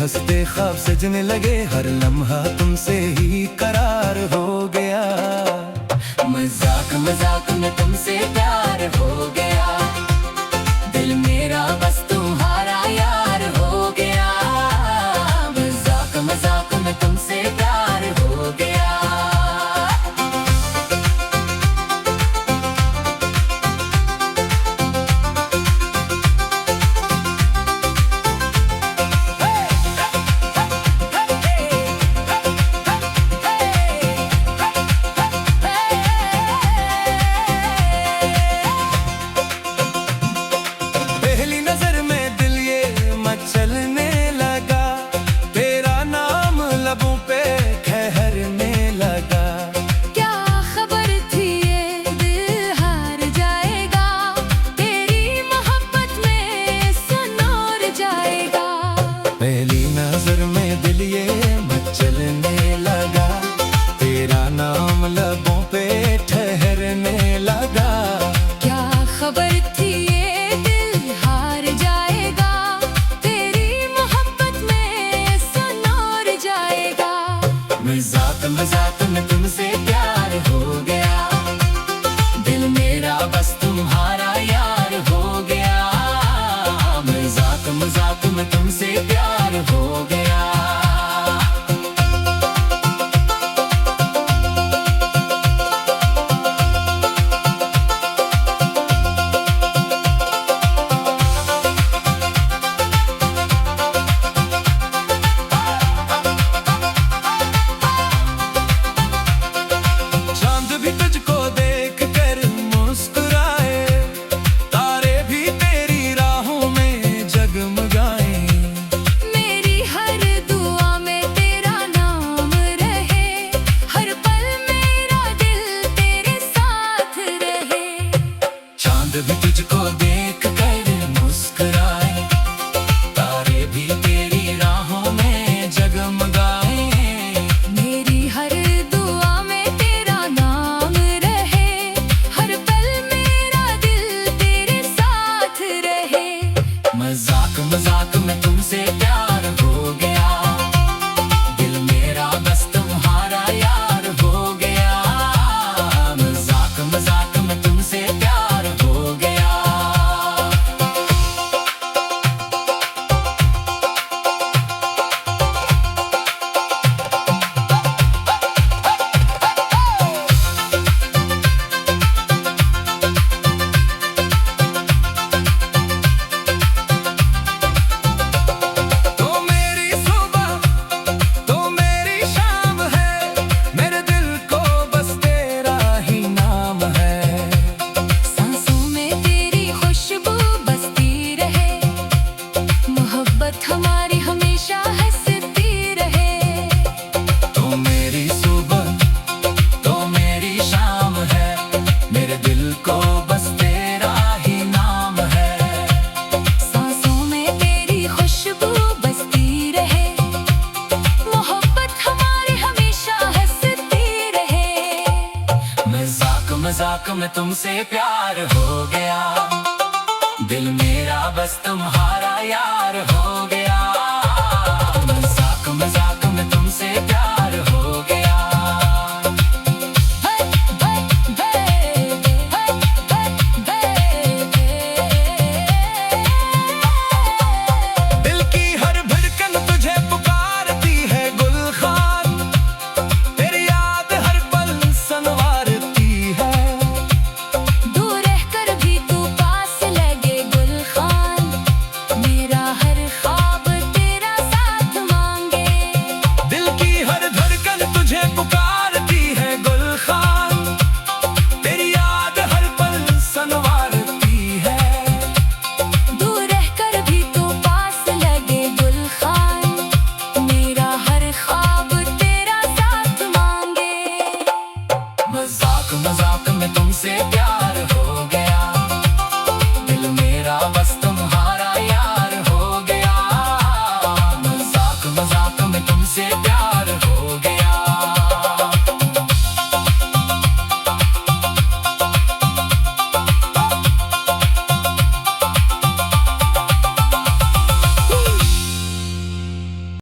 हंसते ख्वाब सजने लगे, हर लम्हा तुमसे ही करार हो गया। मजाक मजाक में तुमसे प्यार हो गया, दिल मेरा बस तुम्हारा यार हो गया। मजाक मजाक में तुमसे प्यार हो गया। चलने लगा, तेरा नाम लबों पे ठहरने लगा। क्या खबर थी ये दिल हार जाएगा, तेरी मोहब्बत में सुनूर जाएगा। पहली नजर में दिल ये मचलने लगा, तेरा नाम लबों पे ठहरने लगा। क्या खबर थी ये दिल हार जाएगा, मजाक मजाक में तुमसे प्यार हो गया, दिल मेरा बस तुम्हारा यार हो गया। मजाक मजाक में तुमसे प्यार हो गया। भी तुझको देख कर मुस्कुराए, तारे भी तेरी राहों में जगमगाए। मेरी हर दुआ में तेरा नाम रहे, हर पल मेरा दिल तेरे साथ रहे। मजाक मजाक में तुमसे प्यार हो गया, दिल मेरा बस तुम्हारा यार हो गया। मजाक मजाक में तुमसे प्यार हो गया। हमारी हमेशा हंसती रहे। तो मेरी सुबह तो मेरी शाम है, मेरे दिल को बस तेरा ही नाम है। सांसों में तेरी खुशबू बसती रहे, मोहब्बत हमारी हमेशा हंसती रहे। मजाक मजाक में तुमसे प्यार हो गया, दिल मेरा बस तुम्हारा यार हो गया। मजाक मजाक में तुमसे प्यार हो गया। दिल की हर धड़कन तुझे पुकारती है गुलखान, तेरी याद हर पल संवारती है। दूर रहकर भी तू पास लगे गुलखान, मेरा हर ख्वाब तेरा साथ मांगे। दिल की हर धड़कन तुझे पुकारती है गुलखान, तेरी याद हर पल संवारती है। दूर रहकर भी तू पास लगे गुलखान, मेरा हर ख्वाब तेरा साथ मांगे। मजाक मजाक में तुमसे प्यार हो गया,